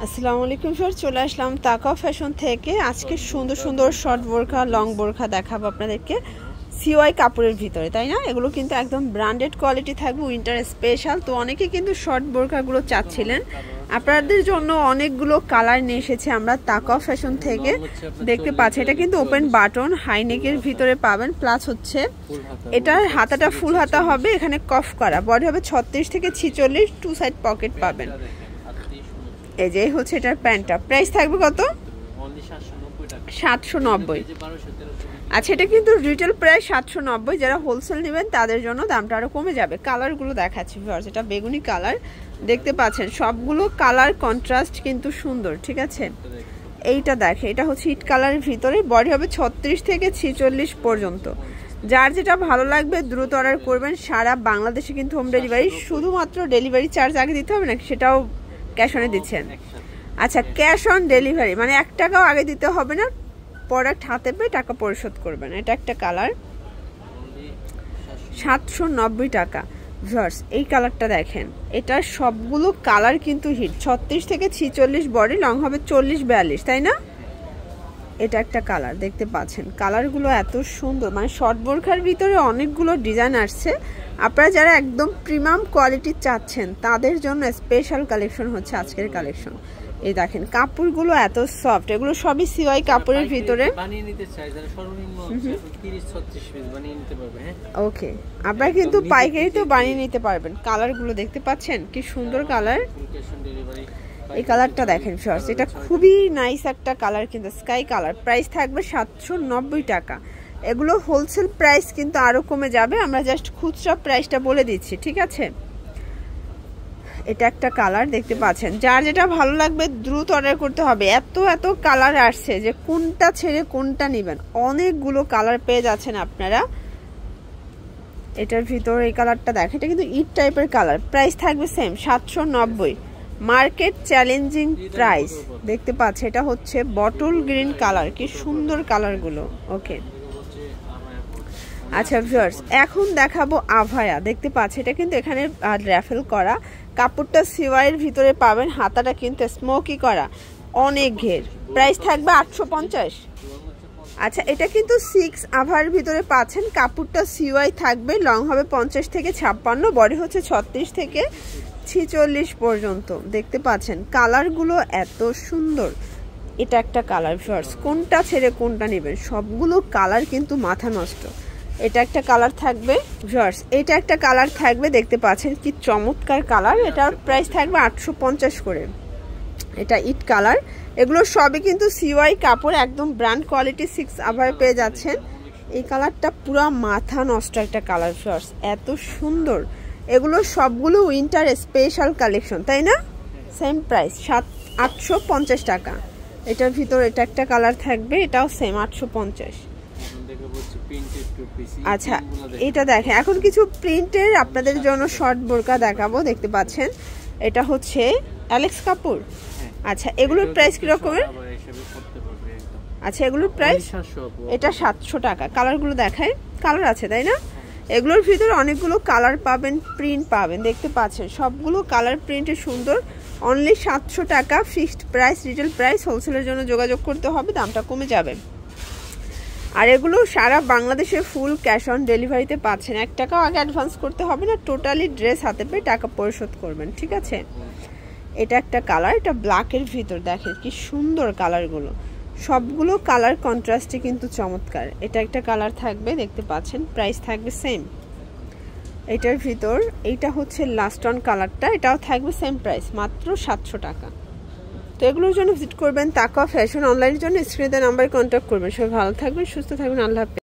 আসসালামু আলাইকুম স্যার, চলে আসলাম তাকা ফ্যাশন থেকে। আজকে সুন্দর সুন্দর শর্ট বোরখা, লং বোরখা দেখাবো আপনাদেরকে সিওয়াই কাপড়ের ভিতরে, তাই না? এগুলো কিন্তু একদম ব্র্যান্ডেড কোয়ালিটি থাকবে, উইন্টার স্পেশাল। তো অনেকে কিন্তু শর্ট বোরখাগুলো চাচ্ছিলেন, আপনাদের জন্য অনেকগুলো কালার নিয়ে এসেছে আমরা তাকা ফ্যাশন থেকে। দেখতে পাচ্ছি এটা কিন্তু ওপেন বাটন, হাইনেকের ভিতরে পাবেন, প্লাস হচ্ছে এটার হাতাটা ফুল হাতা হবে, এখানে কফ করা, বডি হবে 36 থেকে 46, টু সাইড পকেট পাবেন। এই যে হচ্ছে এটার প্যান্টটা, প্রাইস থাকবে কত? 790। আচ্ছা, এটা কিন্তু রিটেল প্রাইস 790, যারা হোলসেল নেবেন তাদের জন্য দামটা আরো কমে যাবে। কালারগুলো দেখাচ্ছি ভিউয়ার্স, এটা বেগুনি কালার, দেখতে পাচ্ছেন সবগুলো কালার কন্ট্রাস্ট কিন্তু সুন্দর, ঠিক আছে? এইটা দেখে, এটা হচ্ছে ইট কালারের ভিতরে, বডি হবে 36 থেকে 46 পর্যন্ত। যার যেটা ভালো লাগবে দ্রুত অর্ডার করবেন। সারা বাংলাদেশে কিন্তু হোম ডেলিভারি, শুধুমাত্র ডেলিভারি চার্জ আগে দিতে হবে নাকি সেটাও ক্যাশ অনে দিচ্ছেন? আচ্ছা, ক্যাশ অন ডেলিভারি মানে 1 টাকাও আগে দিতে হবে না, প্রোডাক্ট হাতে পেয়ে টাকা পরিশোধ করবেন। এটা একটা কালার, 790 টাকা। ভিউয়ার্স, এই কালারটা দেখেন, এটা সবগুলো কালার কিন্তু হিট। 36 থেকে 46 বডি, লং হবে 40-42, তাই না? এটা একটা কালার, দেখতে পাচ্ছেন কালারগুলো এত সুন্দর, মানে শর্ট বোরখার ভিতরে অনেকগুলো ডিজাইন আসছে। আপনারা যারা একদম প্রিমিয়াম কোয়ালিটি চাচ্ছেন তাদের জন্য স্পেশাল কালেকশন হচ্ছে আজকের কালেকশন। এই দেখেন কাপড়গুলো এত সফট, এগুলো সবই সিওয়াই কাপড়ের ভিতরে বানিয়ে নিতে চাই, যারা সর্বনিম্ন 30-36 পিস বানিয়ে নিতে পারবে। হ্যাঁ, ওকে, আপনারা কিন্তু পাইকারিতেও বানিয়ে নিতে পারবেন। কালারগুলো দেখতে পাচ্ছেন কি সুন্দর কালার। এই কালারটা দেখেন ফ্রেন্ডস, এটা খুবই নাইস একটা কালার, কিন্তু স্কাই কালার। প্রাইস থাকবে 790 টাকা। এগুলো হোলসেল প্রাইস কিন্তু আরো কমে যাবে, আমরা জাস্ট খুচরা প্রাইসটা বলে দিচ্ছি, ঠিক আছে? এটা একটা কালার, দেখতে পাচ্ছেন যার যেটা ভালো লাগবে দ্রুত অর্ডার করতে হবে। এত এত কালার আসছে যে কোনটা ছেড়ে কোনটা নেবেন, অনেকগুলো কালার পেয়ে যাচ্ছেন আপনারা। এটার ভিতরে এই কালারটা দেখেন, এটা কিন্তু ইট টাইপের কালার। প্রাইস থাকবে সেম 790, মার্কেট চ্যালেঞ্জিং প্রাইস। দেখতে পাচ্ছে এটা হচ্ছে বটল গ্রিন কালার, কি সুন্দর কালারগুলো। ওকে, আচ্ছা ভিউয়ার্স, এখন দেখাবো আভায়া। দেখতে পাচ্ছে এটা কিন্তু এখানে র্যাফেল করা, কাপড়টা সিওয়াইয়ের ভিতরে পাবেন, হাতাটা কিন্তু স্মোকি করা, অনেক ঘের। প্রাইস থাকবে 850। আচ্ছা, এটা কিন্তু 6 আভার ভিতরে পাচ্ছেন, কাপড়টা সিওয়াই থাকবে, লং হবে 50 থেকে 56, বডি হচ্ছে 36 থেকে 46 পর্যন্ত। দেখতে পাচ্ছেন কালারগুলো এত সুন্দর। এটা একটা কালার ভিউয়ার্স, কোনটা ছেড়ে কোনটা নেবেন, সবগুলো কালার কিন্তু মাথা নষ্ট। এটা একটা কালার থাকবে ভিউয়ার্স, এটা একটা কালার থাকবে, দেখতে পাচ্ছেন কি চমৎকার কালার। এটার প্রাইস থাকবে 850 করে। এটা ইট কালার, এগুলো সবই কিন্তু সিওয়াই কাপড়, একদম ব্র্যান্ড কোয়ালিটি, 6 আভার পেয়ে যাচ্ছেন। এই কালারটা পুরো মাথা নষ্ট একটা কালার ভিউয়ার্স, এত সুন্দর। এগুলো সবগুলো উইন্টার স্পেশাল কালেকশন, তাই না? সেম প্রাইস 850 টাকা। এটার ভিতর এটা একটা কালার থাকবে, এটাও সেম 850। আচ্ছা, এটা দেখেন, এখন কিছু প্রিন্টের আপনাদের জন্য শর্ট বোরকা দেখাবো। দেখতে পাচ্ছেন এটা হচ্ছে অ্যালেক্স কাপড়। আচ্ছা, এগুলোর প্রাইস কিরকমের? আচ্ছা, এগুলোর প্রাইস এটা 700 টাকা। কালারগুলো দেখায়, কালার আছে তাই না? এগুলোর ভিতরে অনেকগুলো কালার পাবেন, প্রিন্ট পাবেন, দেখতে পাচ্ছেন সবগুলো কালার প্রিন্টে সুন্দর। অনলি 700 টাকা ফিক্সড প্রাইস, রিটেল প্রাইস। হোলসেলের জন্য যোগাযোগ করতে হবে, দামটা কমে যাবে। আর এগুলো সারা বাংলাদেশে ফুল ক্যাশ অন ডেলিভারিতে পাচ্ছেন, 1 টাকাও আগে অ্যাডভান্স করতে হবে না, টোটালি ড্রেস হাতে পেয়ে টাকা পরিশোধ করবেন, ঠিক আছে? এটা একটা কালার, এটা ব্ল্যাকের ভিতর, দেখেন কি সুন্দর কালারগুলো, সবগুলো কালার কন্ট্রাস্টে কিন্তু চমৎকার। এটা একটা কালার থাকবে, দেখতে পাচ্ছেন, প্রাইস থাকবে সেম। এটার ভিতর এইটা হচ্ছে লাস্ট অন কালারটা, এটাও থাকবে সেম প্রাইস, মাত্র 700 টাকা। তো এগুলোর জন্য ভিজিট করবেন তাকা ফ্যাশন। অনলাইনের জন্য স্ক্রিনে দেওয়া নাম্বারে কন্ট্যাক্ট করবেন। সবাই ভালো থাকবেন, সুস্থ থাকবেন, আল্লাহ হাফেজ।